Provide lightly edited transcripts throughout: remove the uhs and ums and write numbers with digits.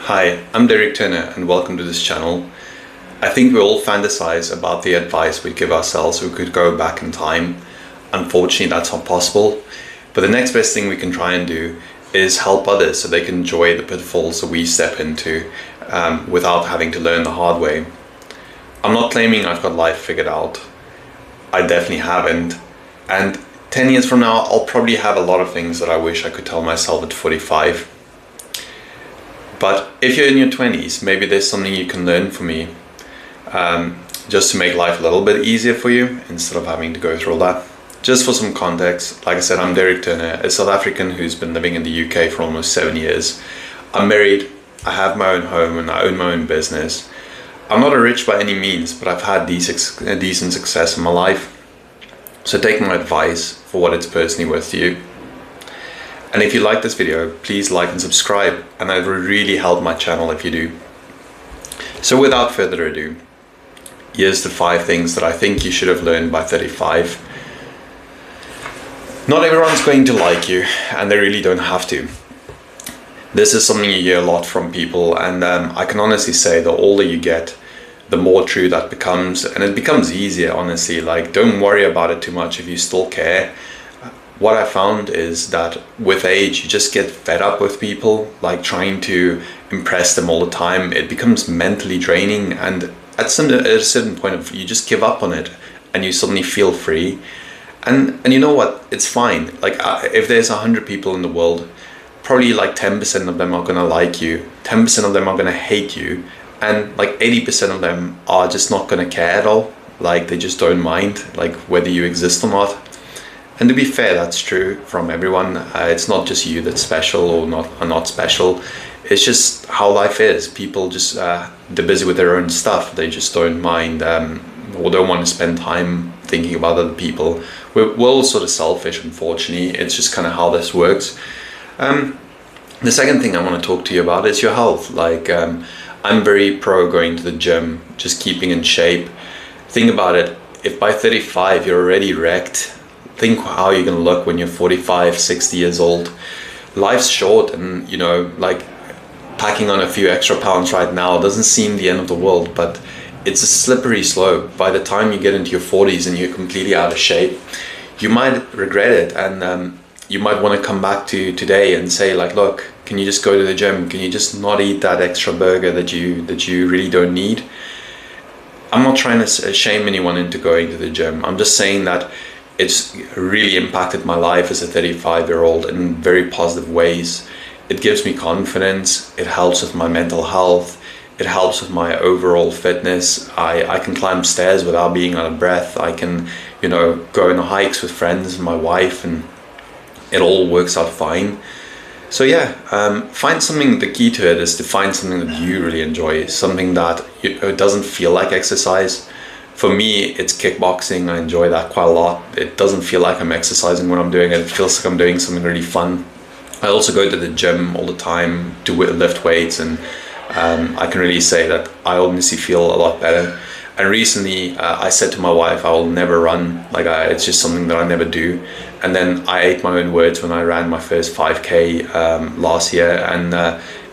Hi, I'm Derek Turner and welcome to this channel. I think we all fantasize about the advice we give ourselves if we could go back in time. Unfortunately, that's not possible. But the next best thing we can try and do is help others so they can enjoy the pitfalls that we step into without having to learn the hard way. I'm not claiming I've got life figured out. I definitely haven't. And 10 years from now, I'll probably have a lot of things that I wish I could tell myself at 45. But if you're in your 20s, maybe there's something you can learn from me, just to make life a little bit easier for you instead of having to go through all that. Just for some context, like I said, I'm Derek Turner, a South African who's been living in the UK for almost 7 years. I'm married, I have my own home and I own my own business. I'm not a rich by any means, but I've had decent success in my life. So take my advice for what it's personally worth to you. And if you like this video, please like and subscribe, and it would really help my channel if you do. So without further ado, here's the 5 things that I think you should have learned by 35. Not everyone's going to like you, and they really don't have to. This is something you hear a lot from people, and I can honestly say the older you get, the more true that becomes, and it becomes easier, honestly. Like, don't worry about it too much if you still care. What I found is that with age, you just get fed up with people, like trying to impress them all the time. It becomes mentally draining, and at a certain point, you just give up on it, and you suddenly feel free. And you know what? It's fine. Like, if there's 100 people in the world, probably like 10% of them are gonna like you, 10% of them are gonna hate you, and like 80% of them are just not gonna care at all. Like, they just don't mind, like, whether you exist or not. And to be fair, that's true from everyone. It's not just you that's special or not special. It's just how life is. People just, they're busy with their own stuff. They just don't mind or don't want to spend time thinking about other people. We're all sort of selfish, unfortunately. It's just kind of how this works. The second thing I want to talk to you about is your health. Like, I'm very pro going to the gym, just keeping in shape. Think about it. If by 35 you're already wrecked, think how you're gonna look when you're 45, 60 years old. Life's short, and you know, like, packing on a few extra pounds right now doesn't seem the end of the world, but it's a slippery slope. By the time you get into your 40s and you're completely out of shape, you might regret it, and you might want to come back to today and say, like, look, can you just go to the gym? Can you just not eat that extra burger that you really don't need? I'm not trying to shame anyone into going to the gym. I'm just saying that it's really impacted my life as a 35-year-old in very positive ways. It gives me confidence, it helps with my mental health, it helps with my overall fitness. I can climb stairs without being out of breath. I can, you know, go on hikes with friends and my wife, and it all works out fine. So yeah, find something. The key to it is to find something that you really enjoy, something that it doesn't feel like exercise. For me, it's kickboxing. I enjoy that quite a lot. It doesn't feel like I'm exercising when I'm doing it. It feels like I'm doing something really fun. I also go to the gym all the time to lift weights, and I can really say that I honestly feel a lot better. And recently, I said to my wife, I will never run. Like, it's just something that I never do. And then I ate my own words when I ran my first 5K last year, and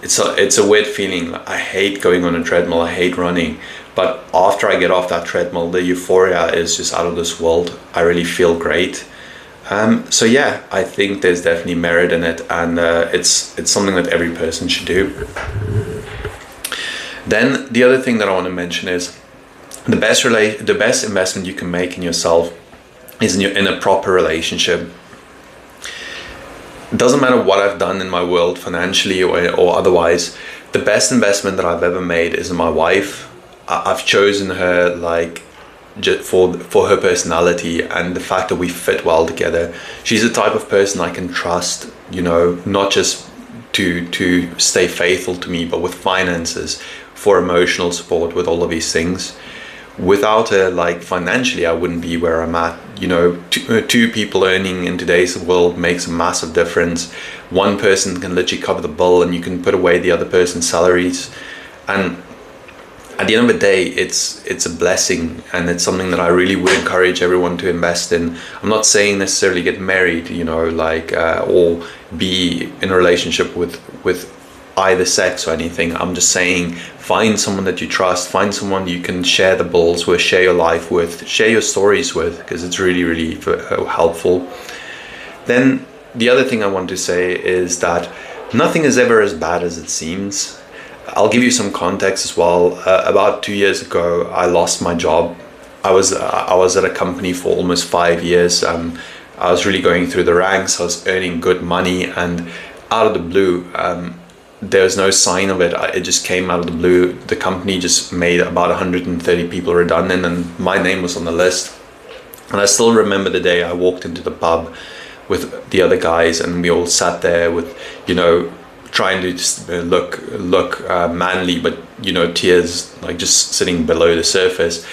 it's a weird feeling. I hate going on a treadmill. I hate running. But after I get off that treadmill, the euphoria is just out of this world. I really feel great. So yeah, I think there's definitely merit in it, and it's something that every person should do. Then the other thing that I want to mention is the best investment you can make in yourself is in a proper relationship. It doesn't matter what I've done in my world financially or otherwise. The best investment that I've ever made is in my wife. I've chosen her, like, just for her personality and the fact that we fit well together. She's the type of person I can trust, you know, not just to stay faithful to me, but with finances, for emotional support, with all of these things. Without her, like, financially, I wouldn't be where I'm at. You know, two people earning in today's world makes a massive difference. One person can literally cover the bill, and you can put away the other person's salaries. And at the end of the day, it's a blessing, and it's something that I really would encourage everyone to invest in. I'm not saying necessarily get married, you know, like, or be in a relationship with either sex or anything. I'm just saying, find someone that you trust, find someone you can share the balls with, share your life with, share your stories with, because it's really, really helpful. Then the other thing I want to say is that nothing is ever as bad as it seems. I'll give you some context as well. About 2 years ago, I lost my job. I was at a company for almost 5 years. I was really going through the ranks. I was earning good money, and out of the blue, there was no sign of it. It just came out of the blue. The company just made about 130 people redundant, and my name was on the list. And I still remember the day I walked into the pub with the other guys, and we all sat there with, you know, trying to just look manly, but, you know, tears like just sitting below the surface.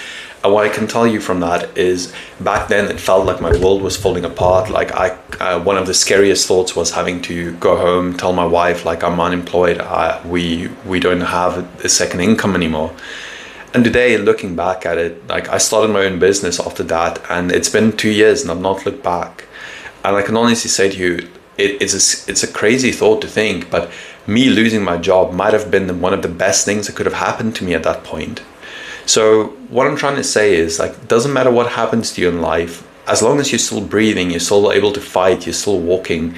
And what I can tell you from that is, back then it felt like my world was falling apart. Like one of the scariest thoughts was having to go home, tell my wife, like, I'm unemployed. We don't have a second income anymore. And today, looking back at it, like, I started my own business after that, and it's been 2 years and I've not looked back. And I can honestly say to you, it's a crazy thought to think, but me losing my job might have been one of the best things that could have happened to me at that point. So what I'm trying to say is, like, it doesn't matter what happens to you in life, as long as you're still breathing, you're still able to fight, you're still walking,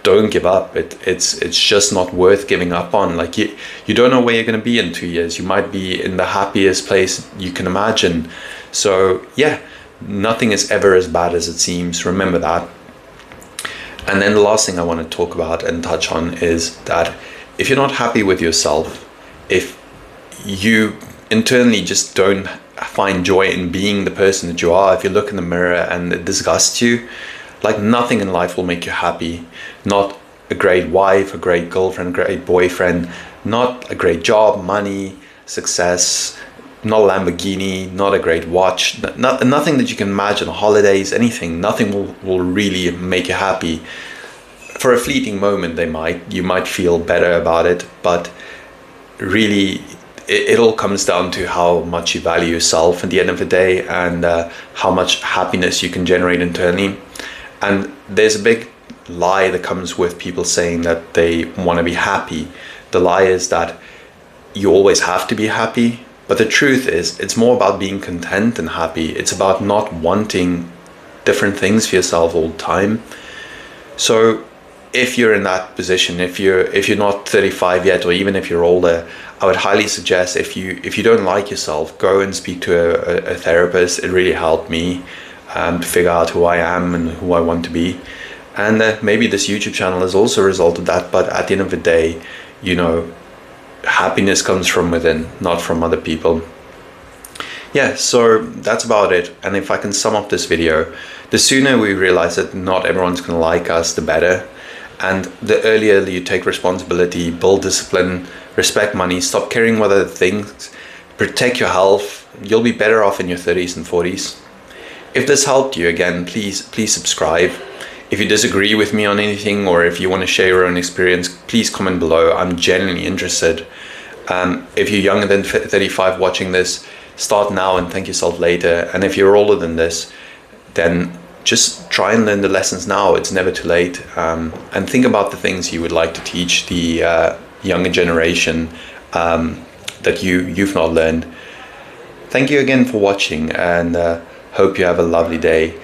don't give up. It's just not worth giving up on. Like, you don't know where you're going to be in 2 years. You might be in the happiest place you can imagine. So yeah, nothing is ever as bad as it seems. Remember that. And then the last thing I want to talk about and touch on is that if you're not happy with yourself, if you internally just don't find joy in being the person that you are, if you look in the mirror and it disgusts you, like, nothing in life will make you happy. Not a great wife, a great girlfriend, a great boyfriend, not a great job, money, success, not a Lamborghini, not a great watch, nothing that you can imagine, holidays, anything, nothing will really make you happy. For a fleeting moment, you might feel better about it, but really it all comes down to how much you value yourself at the end of the day, and how much happiness you can generate internally. And there's a big lie that comes with people saying that they want to be happy. The lie is that you always have to be happy. But the truth is, it's more about being content and happy. It's about not wanting different things for yourself all the time. So if you're in that position, if you're not 35 yet, or even if you're older, I would highly suggest, if you don't like yourself, go and speak to a therapist. It really helped me to figure out who I am and who I want to be. And maybe this YouTube channel is also a result of that. But at the end of the day, you know, happiness comes from within, not from other people. Yeah, so that's about it. And if I can sum up this video, the sooner we realize that not everyone's going to like us, the better. And the earlier you take responsibility, build discipline, respect money, stop caring what other things, protect your health, you'll be better off in your 30s and 40s. If this helped you, again, please subscribe. If you disagree with me on anything, or if you want to share your own experience, please comment below. I'm genuinely interested. If you're younger than 35 watching this, start now and thank yourself later. And if you're older than this, then just try and learn the lessons now. It's never too late. And think about the things you would like to teach the younger generation that you've not learned. Thank you again for watching, and hope you have a lovely day.